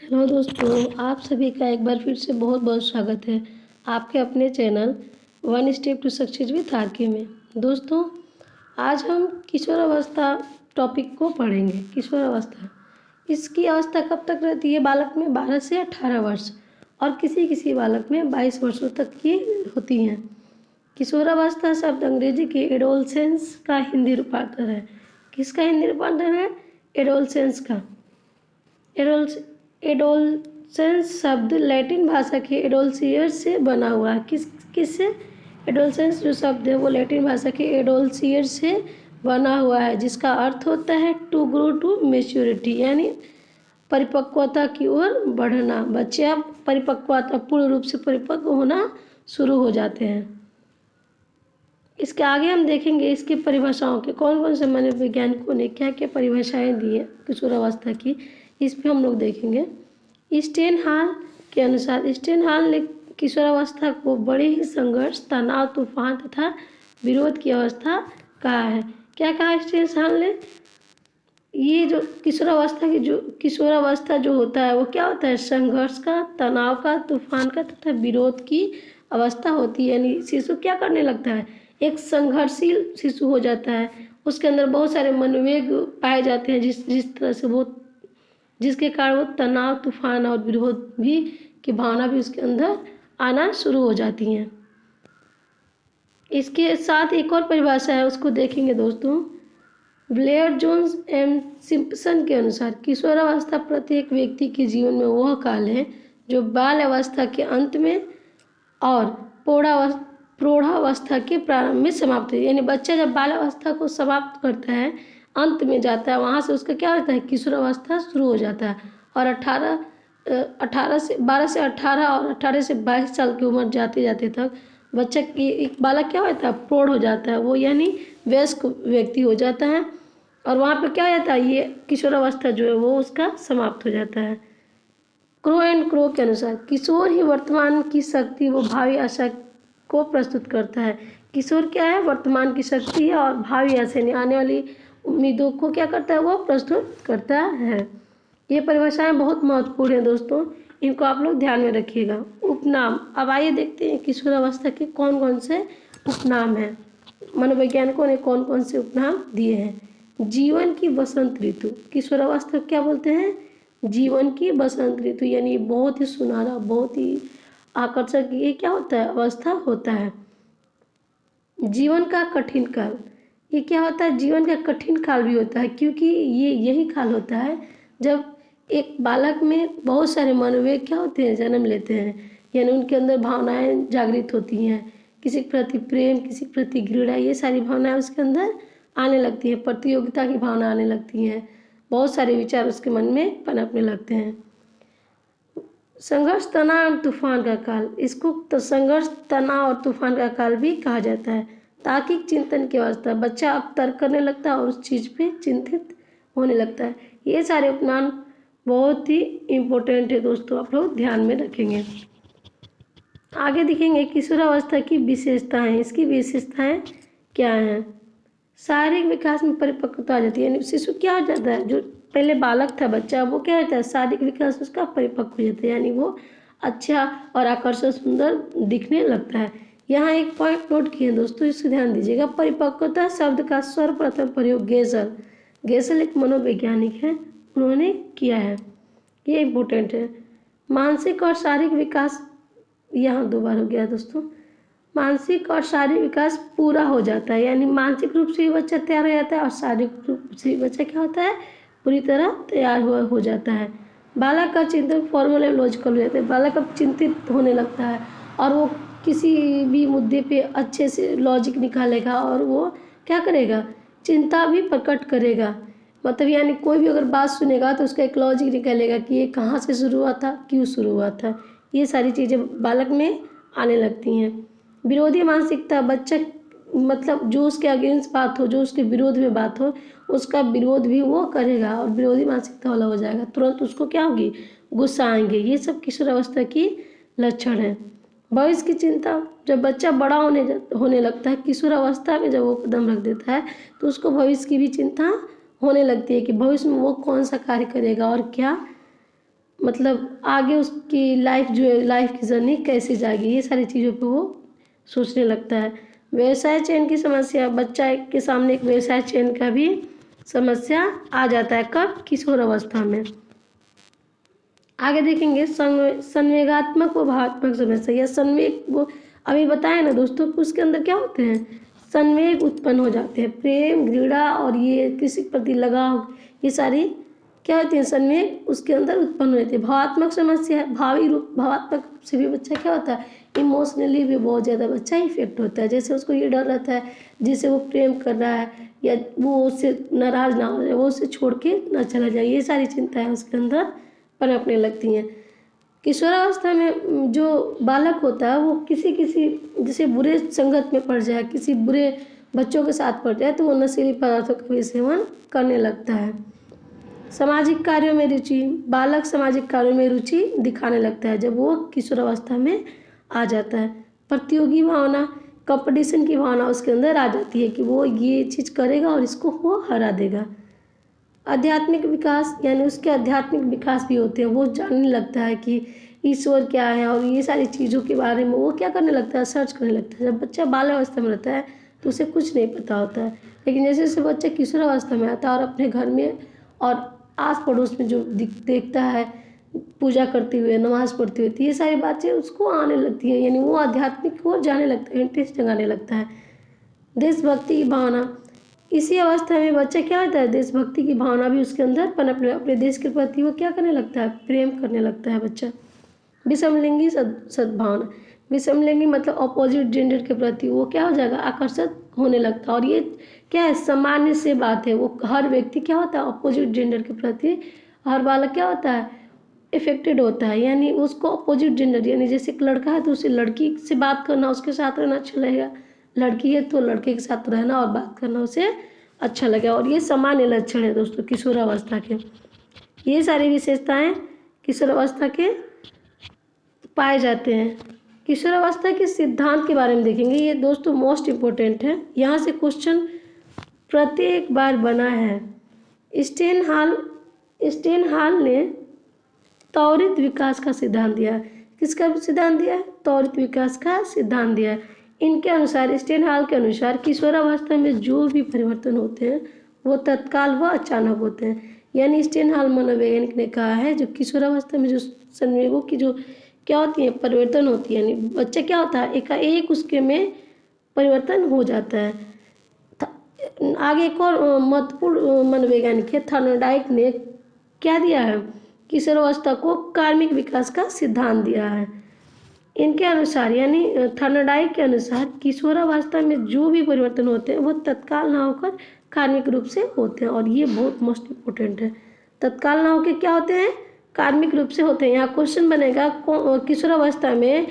Hello दोस्तों, आप सभी का एक बार फिर से बहुत बहुत स्वागत है आपके अपने channel one step to success with RK में। दोस्तों, आज हम किशोरावस्था टॉपिक को पढ़ेंगे। किशोरावस्था, इसकी अवस्था कब तक रहती है? बालक में 12 से 18 वर्ष और किसी किसी बालक में 22 वर्षों तक की होती हैं। किशोरावस्था शब्द अंग्रेजी के एडोलसेंस का हिंदी रूपांतर है। किसका हिंदी रूपांतर है? एडोलसेंस का। एडोलसेंस शब्द लैटिन भाषा के एडोल्सियर से बना हुआ है। किससे? एडोलसेंस जो शब्द है वो लैटिन भाषा के एडोल्सियर से बना हुआ है, जिसका अर्थ होता है टू ग्रो टू मेच्योरिटी, यानी परिपक्वता की ओर बढ़ना। बच्चे अब परिपक्वता, पूर्ण रूप से परिपक्व होना शुरू हो जाते हैं। इसके आगे हम देखेंगे इसकी परिभाषाओं के कौन कौन से मनोवैज्ञानिकों ने क्या क्या परिभाषाएं दी है किशोरावस्था की, इस पे हम लोग देखेंगे। स्टेनहाल के अनुसार, स्टेनहाल ने किशोरावस्था को बड़े ही संघर्ष, तनाव, तूफान तथा विरोध की अवस्था कहा है। क्या कहा स्टेनहाल ने? ये जो किशोरावस्था जो होता है वो क्या होता है? संघर्ष का, तनाव का, तूफान का तथा विरोध की अवस्था होती है। यानी शिशु क्या करने लगता है? एक संघर्षशील शिशु हो जाता है। उसके अंदर बहुत सारे मनोवेग पाए जाते हैं, जिस तरह से वो, जिसके कारण वो तनाव, तूफान और विरोध भी की भावना भी उसके अंदर आना शुरू हो जाती हैं। इसके साथ एक और परिभाषा है, उसको देखेंगे दोस्तों। ब्लेयर जोन्स एंड सिम्पसन के अनुसार किशोरावस्था प्रत्येक व्यक्ति के जीवन में वह काल है जो बाल अवस्था के अंत में और प्रौढ़ावस्था के प्रारंभ में समाप्त है। यानी बच्चा जब बाल अवस्था को समाप्त करता है, अंत में जाता है, वहाँ से उसका क्या होता है? किशोरावस्था शुरू हो जाता है। और 12 से 18 और 18 से 22 साल की उम्र जाते जाते तक बच्चा की एक बालक क्या होता है? प्रौढ़ हो जाता है, वो यानी वयस्क व्यक्ति हो जाता है। और वहाँ पे क्या हो जाता है? ये किशोरावस्था जो है वो उसका समाप्त हो जाता है। क्रो एंड क्रो के अनुसार किशोर ही वर्तमान की शक्ति व भावी आशा को प्रस्तुत करता है। किशोर क्या है? वर्तमान की शक्ति है और भावी आशा यानी आने वाली उम्मीदों को क्या करता है? वो प्रस्तुत करता है। ये परिभाषाएं बहुत महत्वपूर्ण है दोस्तों, इनको आप लोग ध्यान में रखिएगा। उपनाम, अब आइए देखते हैं किशोरावस्था के कौन कौन से उपनाम हैं, मनोवैज्ञानिकों ने कौन कौन से उपनाम दिए हैं। जीवन की बसंत ऋतु, किशोरावस्था क्या बोलते हैं? जीवन की बसंत ऋतु, यानी बहुत ही सुनहरा, बहुत ही आकर्षक ये क्या होता है? अवस्था होता है। जीवन का कठिन काल, ये क्या होता है? जीवन का कठिन काल भी होता है, क्योंकि ये यही काल होता है जब एक बालक में बहुत सारे मनोवेग क्या होते हैं? जन्म लेते हैं, यानी उनके अंदर भावनाएं जागृत होती हैं। किसी के प्रति प्रेम, किसी के प्रति घृणा, ये सारी भावनाएं उसके अंदर आने लगती हैं। प्रतियोगिता की भावना आने लगती हैं, बहुत सारे विचार उसके मन में पनपने लगते हैं। संघर्ष, तनाव, तूफान का काल, इसको तो संघर्ष, तनाव और तूफान का काल भी कहा जाता है। तार्किक चिंतन की अवस्था, बच्चा अब तर्क करने लगता है और उस चीज़ पे चिंतित होने लगता है। ये सारे उपनाम बहुत ही इम्पोर्टेंट है दोस्तों, आप लोग ध्यान में रखेंगे। आगे देखेंगे किशोरावस्था की विशेषताएं। इसकी विशेषताएं क्या हैं? शारीरिक विकास में परिपक्वता आ जाती है, यानी शिशु क्या हो जाता है? जो पहले बालक था बच्चा, वो क्या होता है? शारीरिक विकास उसका परिपक्व हो जाता है, यानी वो अच्छा और आकर्षक, सुंदर दिखने लगता है। यहाँ एक पॉइंट नोट किए दोस्तों, इससे ध्यान दीजिएगा। परिपक्वता शब्द का सर्वप्रथम प्रयोग गेसल एक मनोवैज्ञानिक है, उन्होंने किया है, ये इम्पोर्टेंट है। मानसिक और शारीरिक विकास, यहाँ 2 बार हो गया दोस्तों। मानसिक और शारीरिक विकास पूरा हो जाता है, यानी मानसिक रूप से भी बच्चा तैयार हो जाता है और शारीरिक रूप से भी बच्चा क्या होता है? पूरी तरह तैयार हो जाता है। बालक का चिंतन फॉर्मल एवं लॉजिकल हो जाता है, बालक अब चिंतित होने लगता है और वो किसी भी मुद्दे पे अच्छे से लॉजिक निकालेगा और वो क्या करेगा? चिंता भी प्रकट करेगा। मतलब यानी कोई भी अगर बात सुनेगा तो उसका एक लॉजिक निकालेगा कि ये कहाँ से शुरू हुआ था, क्यों शुरू हुआ था। ये सारी चीज़ें बालक में आने लगती हैं। विरोधी मानसिकता, बच्चा मतलब जो उसके अगेंस्ट बात हो, जो उसके विरोध में बात हो, उसका विरोध भी वो करेगा और विरोधी मानसिकता वाला हो जाएगा। तुरंत उसको क्या होगी? गुस्सा आएंगे। ये सब किशोरावस्था की लक्षण है। भविष्य की चिंता, जब बच्चा बड़ा होने लगता है, किशोरावस्था में जब वो कदम रख देता है तो उसको भविष्य की भी चिंता होने लगती है कि भविष्य में वो कौन सा कार्य करेगा और क्या मतलब आगे उसकी लाइफ जो है, लाइफ की जर्नी कैसे जाएगी, ये सारी चीज़ों पे वो सोचने लगता है। व्यवसाय चयन की समस्या, बच्चा के सामने एक व्यवसाय चयन का भी समस्या आ जाता है। कब? किशोर अवस्था में। आगे देखेंगे संवेगात्मक व भावात्मक समस्या या संवेग, वो अभी बताया ना दोस्तों, उसके अंदर क्या होते हैं, संवेग उत्पन्न हो जाते हैं, प्रेम, घृणा और ये किसी के प्रति लगाव, ये सारी क्या होती है, संवेग उसके अंदर उत्पन्न हो जाती है। भावात्मक समस्या, भावात्मक रूप से भी बच्चा क्या होता है, इमोशनली भी बहुत ज़्यादा बच्चा इफेक्ट होता है। जैसे उसको ये डर रहता है जिसे वो प्रेम कर रहा है या वो उससे नाराज़ ना हो जाए, वो उसे छोड़ के ना चला जाए, ये सारी चिंताएं उसके अंदर पनपने लगती हैं। किशोरावस्था में जो बालक होता है वो किसी किसी जैसे बुरे संगत में पड़ जाए, किसी बुरे बच्चों के साथ पड़ जाए तो वो नशीली पदार्थों का भी सेवन करने लगता है। सामाजिक कार्यों में रुचि, बालक सामाजिक कार्यों में रुचि दिखाने लगता है जब वो किशोरावस्था में आ जाता है। प्रतियोगी भावना, कंपटीशन की भावना उसके अंदर आ जाती है कि वो ये चीज़ करेगा और इसको वो हरा देगा। आध्यात्मिक विकास, यानी उसके आध्यात्मिक विकास भी होते हैं, वो जानने लगता है कि ईश्वर क्या है और ये सारी चीज़ों के बारे में वो क्या करने लगता है, सर्च करने लगता है। जब बच्चा बाल्यावस्था में रहता है तो उसे कुछ नहीं पता होता है, लेकिन जैसे जैसे बच्चा किशोरावस्था में आता है और अपने घर में और आस पड़ोस में जो देखता है पूजा करते हुए, नमाज पढ़ते हुए, तो ये सारी बातें उसको आने लगती हैं, यानी वो आध्यात्मिक को जाने लगता है, इंटरेस्ट जगाने लगता है। देशभक्ति की भावना, इसी अवस्था में बच्चा क्या होता है, देशभक्ति की भावना भी उसके अंदर पनपने, अपने देश के प्रति वो क्या करने लगता है, प्रेम करने लगता है बच्चा। विषमलिंगी सद्भावना, विषमलिंगी मतलब अपोजिट जेंडर के प्रति वो क्या हो जाएगा, आकर्षित होने लगता है। और ये क्या है, सामान्य से बात है, वो हर व्यक्ति क्या होता है, अपोजिट जेंडर के प्रति हर बालक क्या होता है, इफेक्टेड होता है। यानी उसको अपोजिट जेंडर, यानी जैसे एक लड़का है तो उसे लड़की से बात करना, उसके साथ रहना अच्छा लगेगा, लड़की है तो लड़के के साथ रहना और बात करना उसे अच्छा लगेगा। और ये सामान्य लक्षण है दोस्तों किशोरावस्था के। ये सारी विशेषताएं किशोरावस्था के पाए जाते हैं। किशोरावस्था के सिद्धांत के बारे में देखेंगे, ये दोस्तों मोस्ट इम्पोर्टेंट है, यहाँ से क्वेश्चन प्रत्येक बार बना है। स्टेनहाल ने त्वरित विकास का सिद्धांत दिया है। किसका सिद्धांत दिया है, त्वरित विकास का सिद्धांत दिया है। इनके अनुसार, स्टेनहाल के अनुसार किशोरावस्था में जो भी परिवर्तन होते हैं वो तत्काल व अचानक होते हैं। यानी स्टेनहाल मनोवैज्ञानिक ने कहा है जो किशोरावस्था में जो संवेगों की जो क्या होती है, परिवर्तन होती है, यानी बच्चा क्या होता है, एकाएक उसके में परिवर्तन हो जाता है। आगे एक और महत्वपूर्ण मनोवैज्ञानिक है थॉर्नडाइक ने क्या दिया है, किशोरावस्था को कार्मिक विकास का सिद्धांत दिया है। इनके अनुसार, यानी थॉर्नडाइक के अनुसार किशोरावस्था में जो भी परिवर्तन होते हैं वो तत्काल ना होकर कार्मिक रूप से होते हैं। और ये बहुत मोस्ट इम्पोर्टेंट है, तत्काल ना होकर क्या होते हैं, कार्मिक रूप से होते हैं। यहाँ क्वेश्चन बनेगा किशोरावस्था में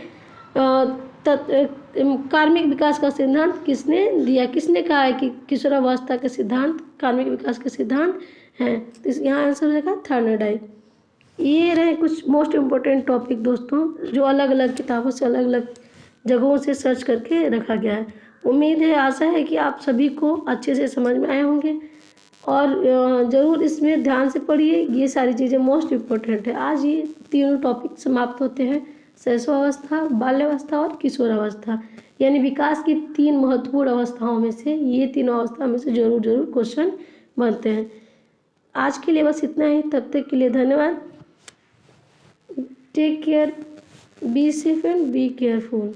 कार्मिक विकास का सिद्धांत किसने दिया, किसने कहा है कि किशोरावस्था के सिद्धांत कार्मिक विकास के सिद्धांत हैं, तो यहाँ आंसर हो जाएगा थॉर्नडाइक। ये रहे कुछ मोस्ट इम्पोर्टेंट टॉपिक दोस्तों जो अलग अलग किताबों से, अलग अलग जगहों से सर्च करके रखा गया है। उम्मीद है, आशा है कि आप सभी को अच्छे से समझ में आए होंगे और ज़रूर इसमें ध्यान से पढ़िए, ये सारी चीज़ें मोस्ट इम्पोर्टेंट है। आज ये तीनों टॉपिक समाप्त होते हैं, शैशवावस्था, बाल्यावस्था और किशोरावस्था, यानी विकास की तीन महत्वपूर्ण अवस्थाओं में से ये तीनों अवस्था में से जरूर क्वेश्चन बनते हैं। आज के लिए बस इतना ही, तब तक के लिए धन्यवाद। Take care, be safe and be careful.